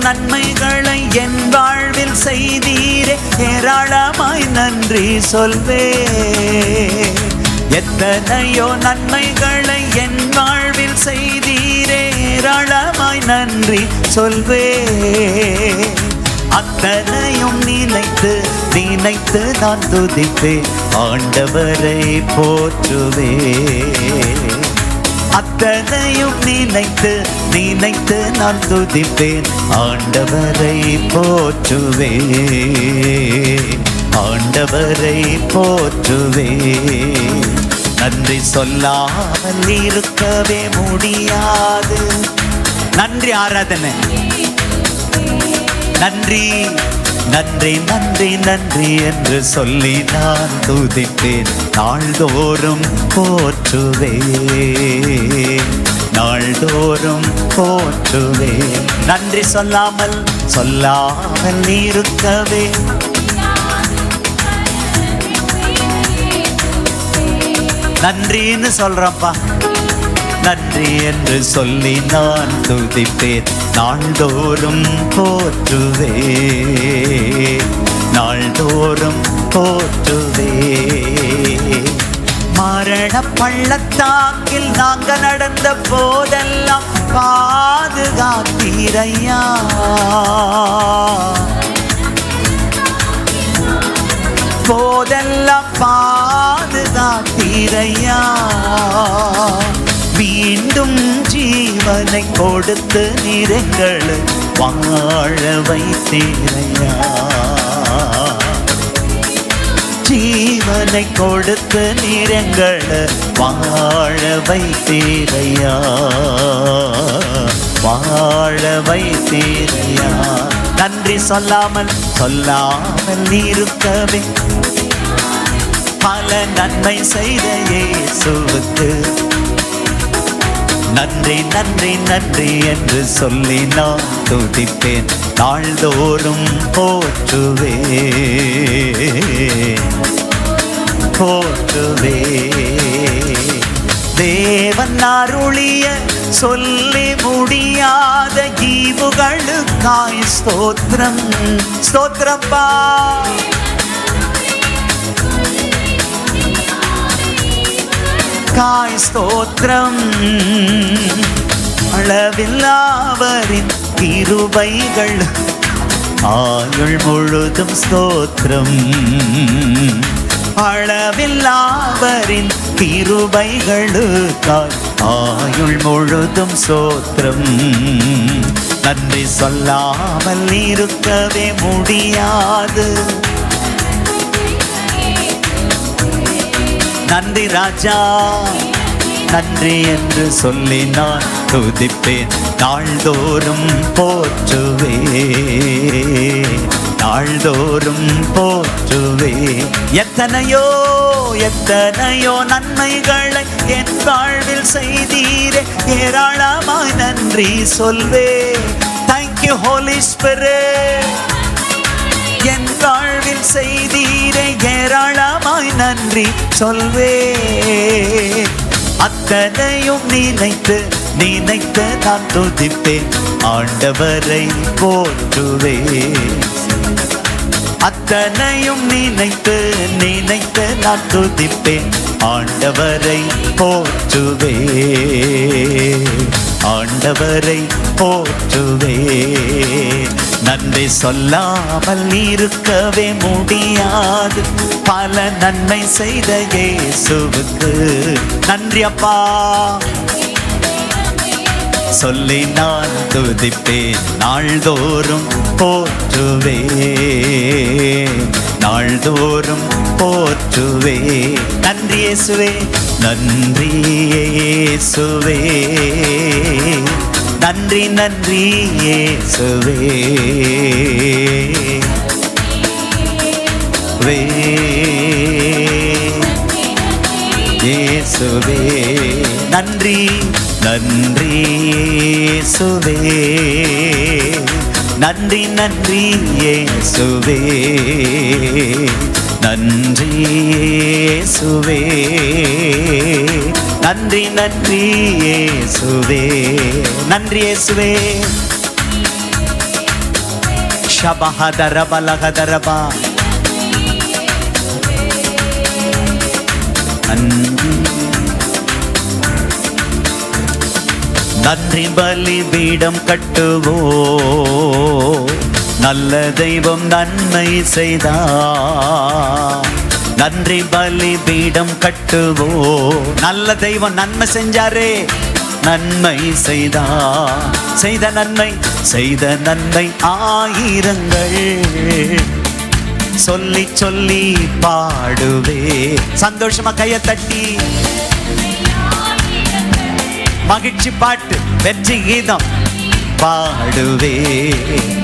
நன்மைகளை என் வாழ்வில் செய்தீரே, ஏராளமாய் நன்றி சொல்வே. எத்தனையோ நன்மைகளை என் வாழ்வில் செய்தீரே, ஏராளமாய் நன்றி சொல்வே. அத்தனையும் நினைத்து நினைத்து நான் துதிப்பேன், ஆண்டவரை போற்றுவே. அத்தனையும் நினைத்து நினைத்து நான் துதிப்பேன், ஆண்டவரை போற்றுவே. ஆண்டவரை போற்றுவே. நன்றி சொல்லாமல் இருக்கவே முடியாது. நன்றி ஆராதனை. நன்றி நன்றி நன்றி நன்றி என்று சொல்லி நான் துதிப்பேன், நாள்தோறும் போற்றுவே. நாள்தோறும் போற்றுவே. நன்றி சொல்லாமல் இருக்கவே. நன்றின்னு சொல்றப்பா. நன்றி என்று சொல்லி நான் துதிப்பேன், நாள்தோறும் போற்றுவே. நாள்தோறும் போற்றுவே. மரண பள்ளத்தாக்கில் நாங்க நடந்த போதெல்லாம் பாதுகாத்தீரையா. போதெல்லாம் பாதுகாத்தீரையா. மீண்டும் ஜீவனை கொடுத்து நிறங்களை வாழ வைத்தீரையா. ஜீவனை கொடுத்து நிறங்களை வாழ வைத்தீரையா. வாழ வைத்தீரையா. நன்றி சொல்லாமல் இருக்கவே. பல நன்மை செய்த இயேசுவுக்கு நன்றி நன்றி நன்றி என்று சொல்லி நான் துதிப்பேன், நாள்தோறும் போற்றுவே. போற்றுவே. தேவன் அருளிய சொல்லி முடியாத ஈவுகளுக்காய் ஸ்தோத்திரம். ஸ்தோத்திரப்பா. காய் ஸ்தோத்திரம். அளவில்லாவரின் கிருபைகள் ஆயுள் முழுதும் ஸ்தோத்திரம். அளவில்லாவரின் கிருபைகளுக்காய் ஆயுள் முழுதும் ஸ்தோத்திரம். நன்றி சொல்லாமல் இருக்கவே முடியாது. நன்றி ராஜா. நன்றி என்று சொல்லி நான் துதிப்பேன், நாள்தோறும் போற்றுவே. நாள்தோறும் போற்றுவே. எத்தனையோ எத்தனையோ நன்மைகளை என் வாழ்வில் செய்தீரே, ஏராளமாய் நன்றி சொல்வே. Thank you Holi spirit. என் வாழ்வில் செய்தீரே, ஏராளமாய் நன்றி சொல்வே. அத்தனையும் நினைத்து நினைத்து நான் துதிப்பேன், ஆண்டவரை போற்றுவே. அத்தனையும் நினைத்து நினைத்து நான் துதிப்பேன், ஆண்டவரை போற்றுவே. ஆண்டவரை போற்றுவே. நன்றி சொல்லாமல் இருக்கவே முடியாது. பல நன்மை செய்த இயேசுவுக்கு நன்றி அப்பா. சொல்லி நான் துதிப்பேன், நாள்தோறும் போற்றுவே. நாள்தோறும் போற்றுவே. நன்றி இயேசுவே. நன்றி இயேசுவே. நன்றி நன்றி இயேசுவே. இயேசுவே நன்றி. நன்றி இயேசுவே. நன்றி நன்றி இயேசுவே. நன்றி இயேசுவே. நன்றி நன்றி இயேசுவே. நன்றி இயேசுவே. ஷபஹதரபலகதரபா. நன்றி பலி பீடம் கட்டுவோ, நல்ல தெய்வம் நன்மை செய்தா. நன்றி பலி பீடம் கட்டுவோ, நல்ல தெய்வம் நன்மை செஞ்சாரே, நன்மை செய்தா. செய்த நன்மை ஆயிரங்கள் சொல்லி சொல்லி பாடுவே. சந்தோஷமா கையை தட்டி மகிழ்ச்சி பாட்டு, வெற்றி கீதம் பாடுவே.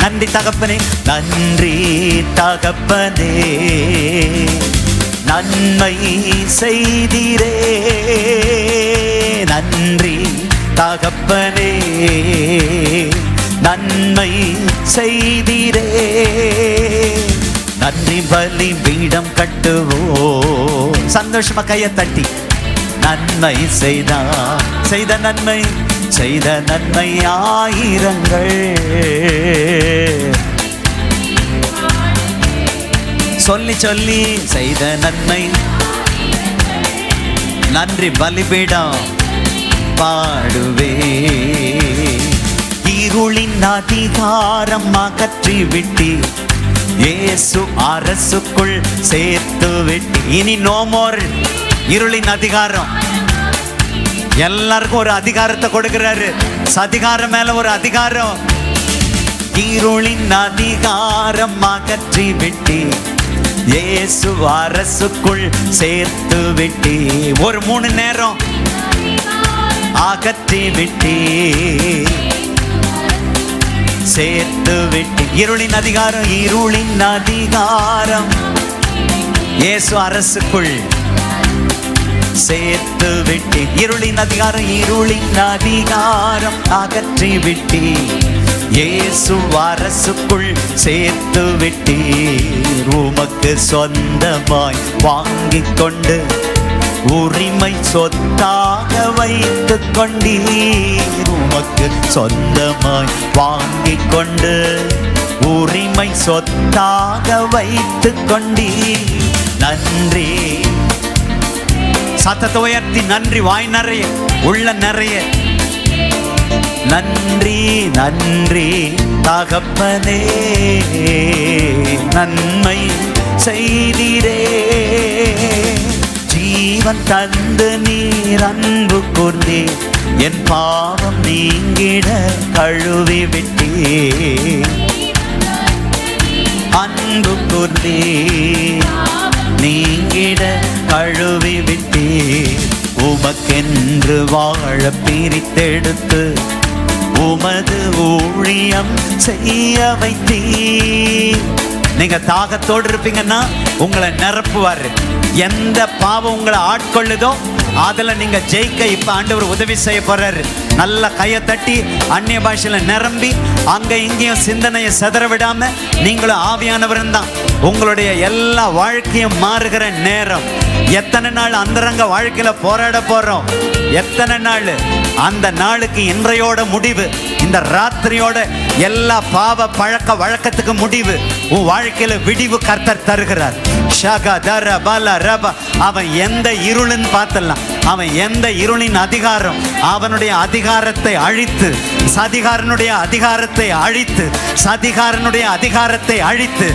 நன்றி தகப்பனே, நன்றி தகப்பனே, நன்மை செய்தீரே. நன்றி தகப்பனே, நன்மை செய்தீரே. நன்றி பலி பீடம் கட்டுவோ. சந்தோஷமா கையை தட்டி நன்மை செய்தா. செய்த நன்மை ஆயிரங்கள் சொல்லி சொல்லி செய்த நன்மை. நன்றி பலிபீடம் பாடுவே. இருளின் அதிகாரம் அகற்றி விட்டி, இயேசு அரசுக்குள் சேர்த்து விட்டி. இனி நோ மோர் இருளின் அதிகாரம். எல்லாருக்கும் ஒரு அதிகாரத்தை கொடுக்கிறாரு. அதிகாரம் மேல ஒரு அதிகாரம். இருளின் அதிகாரம் அகற்றி விட்டி, இயேசு அரசுக்குள் சேர்த்து விட்டி. ஒரு 3 நேரம் அகற்றி விட்டி, சேர்த்து விட்டி. இருளின் அதிகாரம், இருளின் அதிகாரம் இயேசு அரசுக்குள் சேர்த்து விட்டி. இருளின் அதிகாரம் அகற்றி விட்டி, இயேசு அரசுக்குள் சேர்த்து விட்டி. உமக்கு சொந்தமாய் வாங்கிக் கொண்டு உரிமை சொத்தாக வைத்துக் கொண்டீர். உமக்கு சொந்தமாய் வாங்கிக் கொண்டு உரிமை சொத்தாக வைத்துக் கொண்டீர். நன்றி. சத்தத்தை உயர்த்தி நன்றி. வாய் நிறைய, உள்ள நிறைய நன்றி. நன்றி தகப்பனே, நன்மை செய்தீரே. ஜீவன் தந்து நீர் அன்பு கூர்ந்தே, என் பாவம் நீங்கிட கழுவி விட்டே. அன்பு கூர்ந்தே நீங்கிட கழுவி விட்டே. உமக்கென்று வாழ பிரித்தெடுத்து உமது ஊழியம் செய்ய வைத்தீ. நீங்க தாகத்தோடு இருப்பீங்கன்னா உங்களை நிரப்புவாரு. எந்த பாவம் உங்களை ஆட்கொள்ளுதோ அதுல நீங்க ஜெயிக்க இப்ப ஆண்டவர் உதவி செய்ய போறாரு. நல்ல கையை தட்டி அந்நிய பாஷையில நிரம்பி அங்க இங்கேயும் சிந்தனையை செதற விடாம நீங்களும் ஆவியானவரும் தான். உங்களுடைய எல்லா வாழ்க்கையும் மாறுகிற நேரம். எத்தனை நாள் அந்தரங்க வாழ்க்கையில போராட போறோம்? எத்தனை நாள்? அந்த நாளுக்கு இன்றையோட முடிவு. இந்த ராத்திரியோட எல்லா பாவ பழக்க வழக்கத்துக்கு முடிவு. உன் வாழ்க்கையில விடிவு கர்த்தர் தருகிறார். அவன் எந்த இருளின் பார்த்தலாம், அவன் எந்த இருளின் அதிகாரம், அவனுடைய அதிகாரத்தை அழித்து, சதிகாரனுடைய அதிகாரத்தை அழித்து, சதிகாரனுடைய அதிகாரத்தை அழித்து,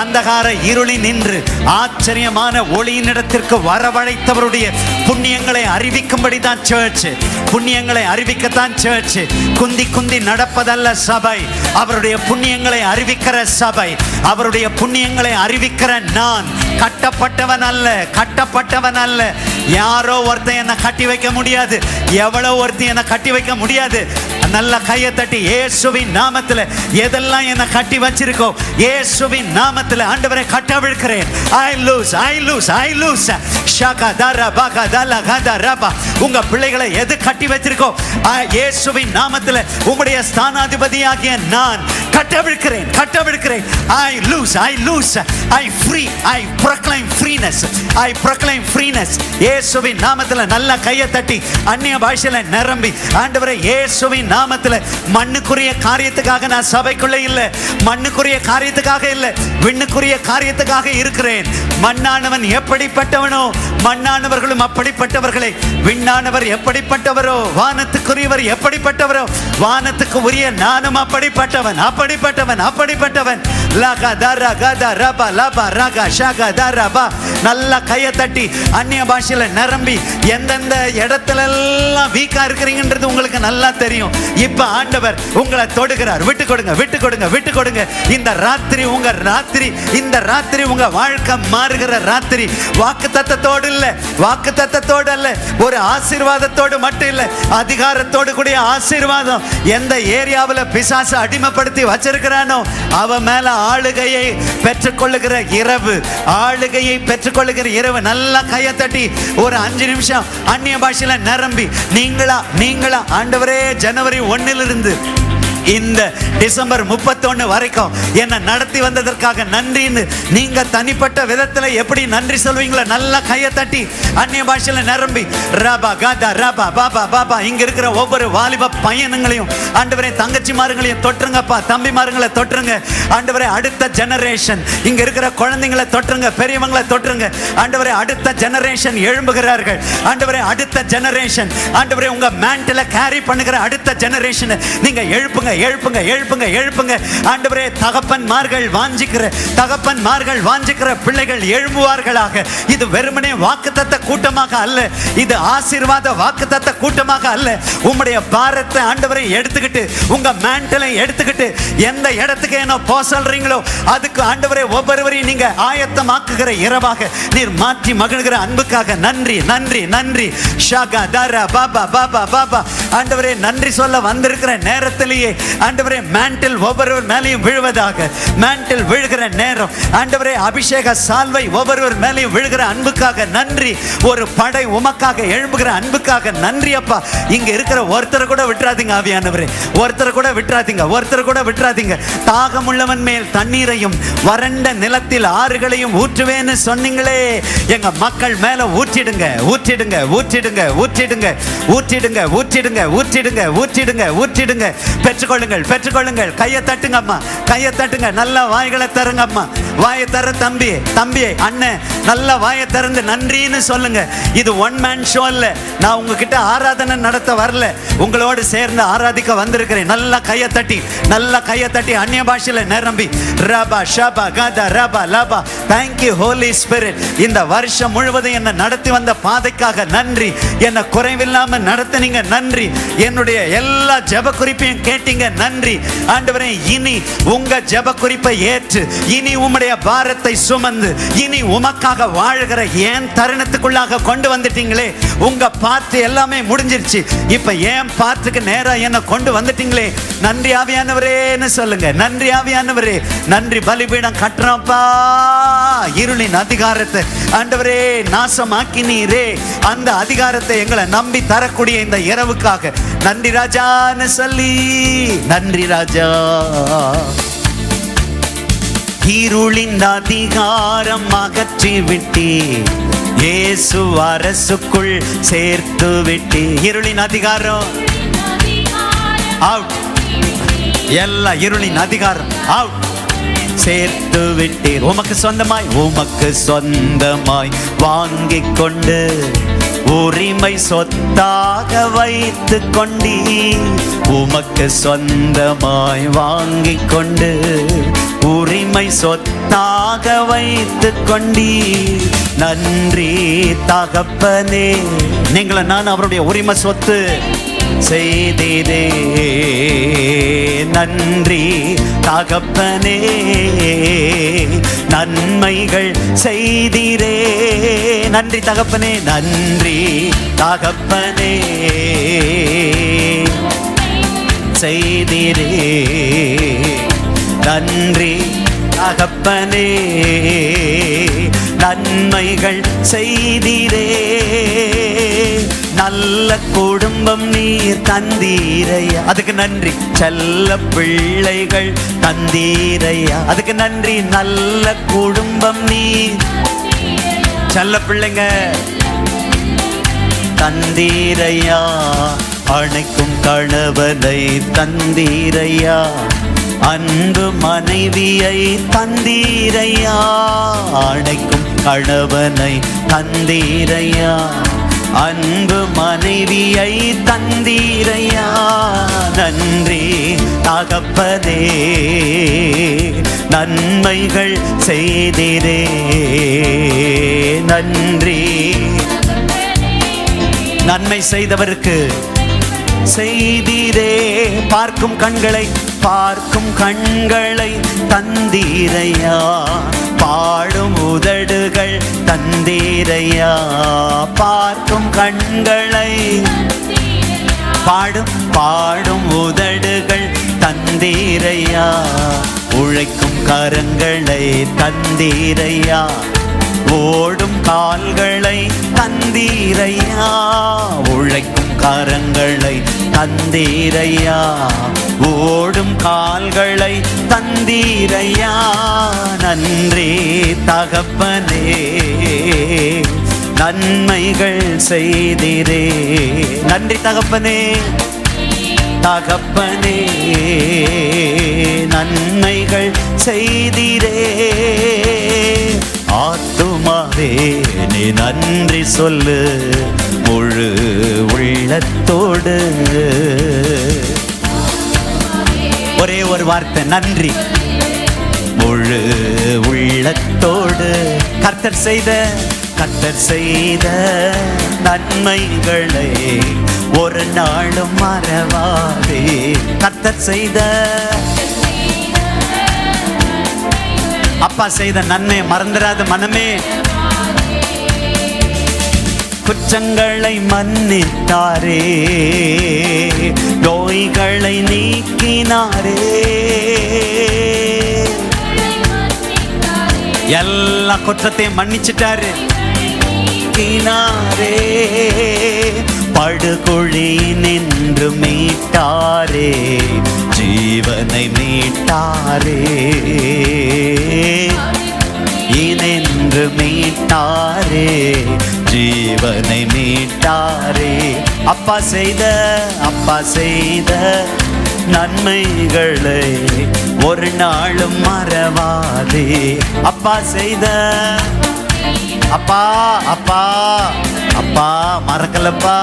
அந்தகார இருளின் நின்று ஆச்சரியமான ஒளியினிடத்திற்கு வரவழைத்தவருடைய புண்ணியங்களை அறிவிக்கும்படி தான் சர்ச். புண்ணியங்களை அறிவிக்கத்தான் சர்ச். குந்தி குந்தி நடப்பதல்ல சபை, அவருடைய புண்ணியங்களை அறிவிக்கிற சபை. அவருடைய புண்ணியங்களை அறிவிக்கிற நான். கட்டப்பட்டவன் அல்ல, கட்டப்பட்டவன் அல்ல. யாரோ ஒருத்தன் என்ன கட்டி வைக்க முடியாது, எவ்வளோ ஒருத்தன் என்ன கட்டி வைக்க முடியாது. நல்ல கையை தட்டி இயேசுவின் நாமத்தில் எதெல்லாம் என்ன கட்டி வச்சிருக்கோ இயேசுவின் நாமத்தில் ஆண்டவரை கட்டவிழ்க்கிறேன். I lose. உங்க பிள்ளைகளை எது கட்டி வச்சிருக்கோ இயேசுவின் நாமத்தில் உங்களுடைய ஸ்தானாதிபதியாகிய நான் கட்டவிழ்க்கிறேன். I lose. I free. I proclaim freeness. இயேசுவின் நாமத்தில் நல்ல கையை தட்டி அந்நிய பாஷையில நிரம்பி ஆண்டவரை இயேசுவின் நாமத்துல. மண்ணுக்குரிய காரியத்துக்காக நான் சபைக்குள்ள இல்ல, மண்ணுக்குரிய காரியத்துக்காக இல்ல, விண்ணுக்குரிய காரியத்துக்காக இருக்கிறேன். மண்ணானவன் எப்படிப்பட்டவனோ மண்ணானவர்களும் அப்படிப்பட்டவர்களே. விண்ணானவர் எப்படிப்பட்டவரோ வானத்துக்குரியவர் எப்படிப்பட்டவரோ வானத்துக்கு உரிய நானும் அப்படிப்பட்டவன் அப்படிப்பட்டவன் அப்படிப்பட்டவன். நல்ல கையை தட்டி அந்நிய பாஷையில நிரம்பி எந்தெந்த இடத்துல எல்லாம் வீக்கா இருக்கிறீங்கன்றது உங்களுக்கு நல்லா தெரியும். இப்ப ஆண்டவர் உங்களை தொடுகிறார். விட்டு கொடுங்க, விட்டு கொடுங்க, விட்டு கொடுங்க. இந்த ராத்திரி உங்க ராத்திரி, இந்த ராத்திரி உங்க வாழ்க்கை மாறுகிற ராத்திரி. வாக்கு தத்தத்தோடு இல்ல, வாக்கு தத்தத்தோடு அல்ல, ஒரு ஆசீர்வாதத்தோடு மட்டும் இல்ல, அதிகாரத்தோடு கூடிய ஆசீர்வாதம். எந்த ஏரியாவில் பிசாசு அடிமைப்படுத்தி வச்சிருக்கிறானோ அவன் மேல ஆளுகையை பெற்றுக்கொள்ளுகிற இரவு, ஆளுகையை பெற்றுக்கொள்ளுகிற இரவு. நல்லா கையை தட்டி ஒரு 5 நிமிஷம் அந்நிய பாஷையில நிரம்பி நீங்களா ஆண்டவரே ஜனவரி 1 இந்த டிசம்பர் 31 வரைக்கும் என்ன நடத்தி வந்ததற்காக நன்றின்னு நீங்க தனிப்பட்ட விதத்துல எப்படி நன்றி சொல்வீங்களோ நல்லா கையை தட்டி அந்நிய பாஷையில நிரம்பி ரபா காதா ரபா பாபா பாபா. இங்க இருக்கிற ஒவ்வொரு வாலிப பையனுங்களையும் ஆண்டவரே தங்கச்சிமாருங்களையும் தொற்றுங்கப்பா, தம்பிமாருங்களை தொற்றுங்க ஆண்டவரே. அடுத்த ஜெனரேஷன் இங்க இருக்கிற குழந்தைங்களை தொற்றுங்க, பெரியவங்களை தொற்றுங்க ஆண்டவரே. அடுத்த ஜெனரேஷன் எழும்புகிறார்கள் ஆண்டவரே, அடுத்த ஜெனரேஷன் ஆண்டவரே. உங்க மேண்டில கேரி பண்ணுகிற அடுத்த ஜெனரேஷன் நீங்க எழுப்புங்க, எழுப்புங்க, எழுப்புங்க, எழுப்புங்க ஆண்டவரே. தகப்பன்மார்கள் வாஞ்சிக்கிற பிள்ளைகள் எழும்புவார்களாக. இது வெறுமனே வாக்குத்தத்த கூட்டமாக அல்ல, இது ஆசீர்வாத வாக்குத்தத்த கூட்டமாக அல்ல. உம்முடைய பாரத்தை ஆண்டவரை எடுத்துக்கிட்டு, உங்க மேண்டலை எடுத்துக்கிட்டு எந்த இடத்துக்கு என்ன போ சொல்றீங்களோ அதுக்கு ஆண்டவரே ஒவ்வொருவரையும் நீங்க ஆயத்தமாக்குகிற இரவாக நீர் மாற்றி மகிழ்கிற அன்புக்காக நன்றி, நன்றி, நன்றி. ஷாகா தாரா பாபா பாபா பாபா ஆண்டவரே. நன்றி சொல்ல வந்திருக்கிற நேரத்திலேயே ஆண்டவரே மேண்டில் ஒவ்வொருவர் மேலேயும் விழுவதாக. மேண்டில் விழுகிற நேரம் ஆண்டவரே, அபிஷேக சால்வை ஒவ்வொருவர் மேலேயும் விழுகிற அன்புக்காக நன்றி. ஒரு படை உமக்காக எழும்புகிற அன்புக்காக நன்றி அப்பா. இங்க இருக்கிற ஒருத்தரை கூட விட்டுறாதீங்க ஆவியானவரே, ஒருத்தரை கூட விட்டுறாதீங்க, ஒருத்தரை கூட விட்டுறாதீங்க. தாகமுள்ளவன் மேல் தண்ணீரையும் வறண்ட நிலத்தில் ஆறுகளையும் ஊற்றுவேன்னு சொன்னீங்களே, எங்க மக்கள் மேல ஊற்றிடுங்க, ஊற்றிடுங்க, ஊற்றிடுங்க, ஊற்றிடுங்க, ஊற்றிடுங்க, ஊற்றிடுங்க, ஊற்றிடுங்க, ஊற்றிடுங்க, ஊற்றிடுங்க. பெற்றுக்கொள்ளுங்கள், பெற்றுக்கொள்ளுங்கள். கையை தட்டுங்க அம்மா, கையை தட்டுங்க. நல்ல வாய்களை தருங்க அம்மா, வாயை தர தம்பி, தம்பியை அண்ணன் நல்ல வாயை திறந்து நன்றின்னு சொல்லுங்க. இது ஒன் மேன் ஷோ இல்ல. நான் உங்ககிட்ட ஆராதனை நடத்த வரல, உங்களோடு சேர்ந்து ஆராதிக்க வந்திருக்கிறேன். நல்ல கையை தட்டி, நல்ல கையை தட்டி அந்நிய பாஷையில நிரம்பி ரபா ஷபா காதா ரபா லபா. Thank you holy spirit. இந்த வருஷம் முழுவதும் என்ன நடத்தி வந்த பாதைக்காக நன்றி. என்ன குறைவில்லாம நடத்தினீங்க நன்றி. என்னுடைய எல்லா ஜெப குறிப்பையும் கேட்டீங்க நன்றி ஆண்டவரே. இனி உங்க ஜெப குறிப்பை ஏற்று, இனி உம்முடைய பாரத்தை சுமந்து, இனி உமக்காக வாழுகிற ஏன் தருணத்துக்குள்ளாக கொண்டு வந்துட்டீங்களே. உங்க பார்த்து எல்லாமே முடிஞ்சிருச்சு, இப்ப ஏன் பார்த்துக்கு நேரா என்ன கொண்டு வந்துட்டீங்களே. நன்றி ஆவியானவரேன்னு சொல்லுங்க. நன்றி ஆவியானவரே, நன்றி. பலிபீடம் கட்டுறோம்ப்பா, இருளின் அதிகாரத்தை ஆண்டவரே நாசமாக்கினீரே, அந்த அதிகாரத்தை எங்களை நம்பி தரக்கூடிய இந்த இரவுக்காக நன்றி ராஜான்னு சொல்லி நன்றி ராஜா. இருளின் அதிகாரம் அகற்றி விட்டே, இயேசு அரசுக்குள் சேர்த்து விட்டே. இருளின் அதிகாரம் அவுட், எல்லா இருளின் அதிகாரம் அவுட், சேர்த்து விட்டீர். உமக்கு சொந்தமாய், உமக்கு சொந்தமாய் வாங்கிக் கொண்டு உரிமை சொத்தாக வைத்து கொண்டீர். உமக்கு சொந்தமாய் வாங்கிக் கொண்டு உரிமை சொத்தாக வைத்து கொண்டீர். நன்றி தகப்பனே. நீங்கள நான் அவருடைய உரிமை சொத்து செய்தீரே. நன்றி தகப்பனே, நன்மைகள் செய்தீரே. நன்றி தகப்பனே, நன்றி தகப்பனே செய்தீரே. நன்றி தகப்பனே, நன்மைகள் செய்தீரே. நல்ல குடும்பம் நீர் தந்தீரையா, அதுக்கு நன்றி. செல்ல பிள்ளைகள் தந்தீரையா, அதுக்கு நன்றி. நல்ல குடும்பம் நீர், செல்ல பிள்ளைங்க தந்தீரையா. அணைக்கும் கணவனை தந்தீரையா, அன்பு மனைவியை தந்தீரையா. அணைக்கும் கணவனை தந்தீரையா, அன்பு மனைவியை தந்தீரையா. நன்றி தகப்பனே, நன்மைகள் செய்திரே. நன்றி. நன்மை செய்தவருக்கு செய்திரே. பார்க்கும் கண்களை தந்தீரையா, பாடும் உதடுகள் தந்தீரையா. பார்க்கும் கண்களை பாடும் உதடுகள் தந்தீரையா. உழைக்கும் கரங்களை தந்தீரையா, ஓடும் கால்களை தந்தீரையா. உழைக்கும் கரங்களை தந்தீரையா, ஓடும் கால்களை தந்தீரையா. நன்றி தகப்பனே, நன்மைகள் செய்திரே. நன்றி தகப்பனே, தகப்பனே, நன்மைகள் செய்திரே. ஆத்துமாவே நீ நன்றி சொல்லு முழு உள்ளத்தோடு. ஒரே ஒரு வார்த்தை, நன்றி. முழு உள்ளத்தோடு. கர்த்தர் செய்த நன்மைகளை ஒரு நாளும் மறவாதே. கர்த்தர் செய்த, அப்பா செய்த நன்மை மறந்துடாத மனமே. குற்றங்களை மன்னித்தாரே, நோய்களை நீக்கினாரே. எல்லா குற்றத்தையும் மன்னிச்சிட்டாரு. படுகுழி நின்று மீட்டாரே, ஜீவனை மீட்டாரே. இனின்று மீட்டாரே, ஜீவனை மீட்டாரே. அப்பா செய்த நன்மைகளை ஒரு நாளும் மறவாதே. அப்பா செய்த, அப்பா அப்பா அப்பா மறக்கலப்பா.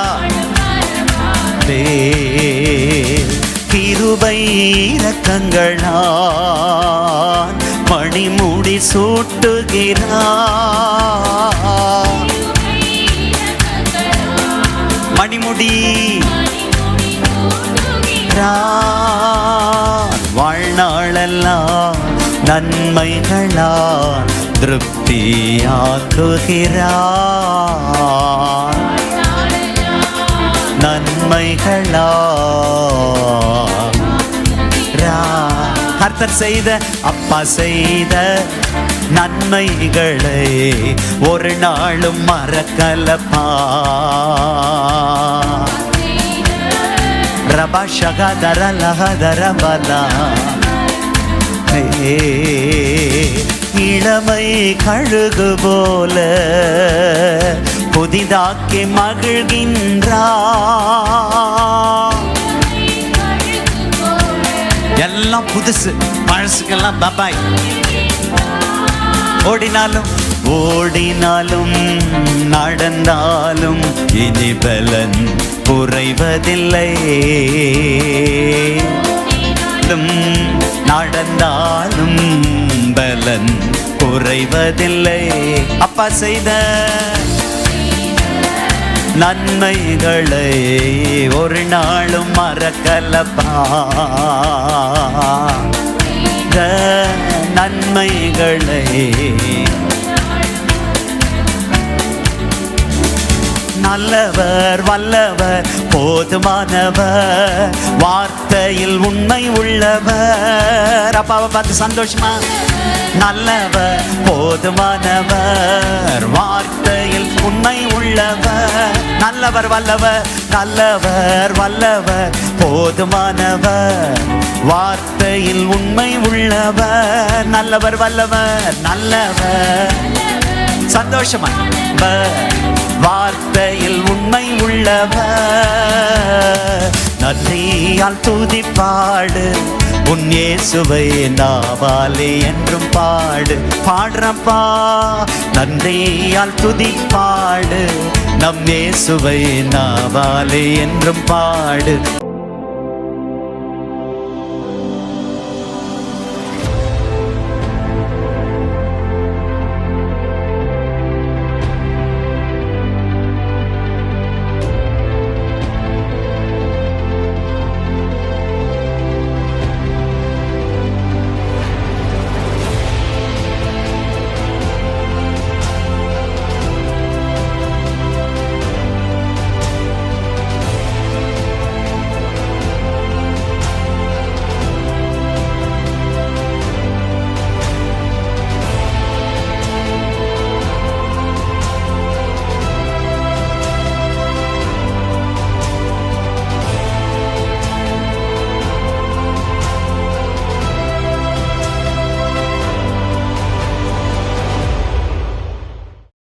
கிருபை இரக்கங்களால் மணிமுடி சூட்டுகிறார். மணிமுடி வாழ்நாளெல்லாம் நன்மைகளால் திருப்தியாக்குகிறார். நன்மைகளால் கர்த்தர் செய்த, அப்பா செய்த நன்மைகளை ஒரு நாளும் மறக்கலப்பா. ரபா ஷகதர லஹதர பலா. இளமை கழுகு போல புதிதாக்கி மகிழ்கின்றார். எல்லாம் புதுசு, பழசுக்கெல்லாம் பபாய். ஓடினாலும் நடந்தாலும் இனி பலன் குறைவதில்லை. நடந்தாலும் பலன் குறைவதில்லை. அப்பா செய்த நன்மைகளை ஒரு நாளும் மறக்கலப்பா. நன்மைகளை நல்லவர் வல்லவர் போதுமானவர், வார்த்தையில் உண்மை உள்ளவர். அப்பாவை பார்த்து சந்தோஷமா. நல்லவர் போதுமானவர், வார்த்தையில் உண்மை உள்ளவர். நல்லவர் வல்லவர், நல்லவர் வல்லவர் போதுமானவர், வார்த்தையில் உண்மை உள்ளவர். நல்லவர் வல்லவர், நல்லவர் சந்தோஷமா. வார்த்தையில் உண்மை உள்ளவர். நன்றியால் துதி பாடு உன் இயேசுவை நாவாலே என்றும் பாடு. பாடுறப்பா நன்றியால் துதி பாடு நம் இயேசுவை நாவாலே என்றும் பாடு.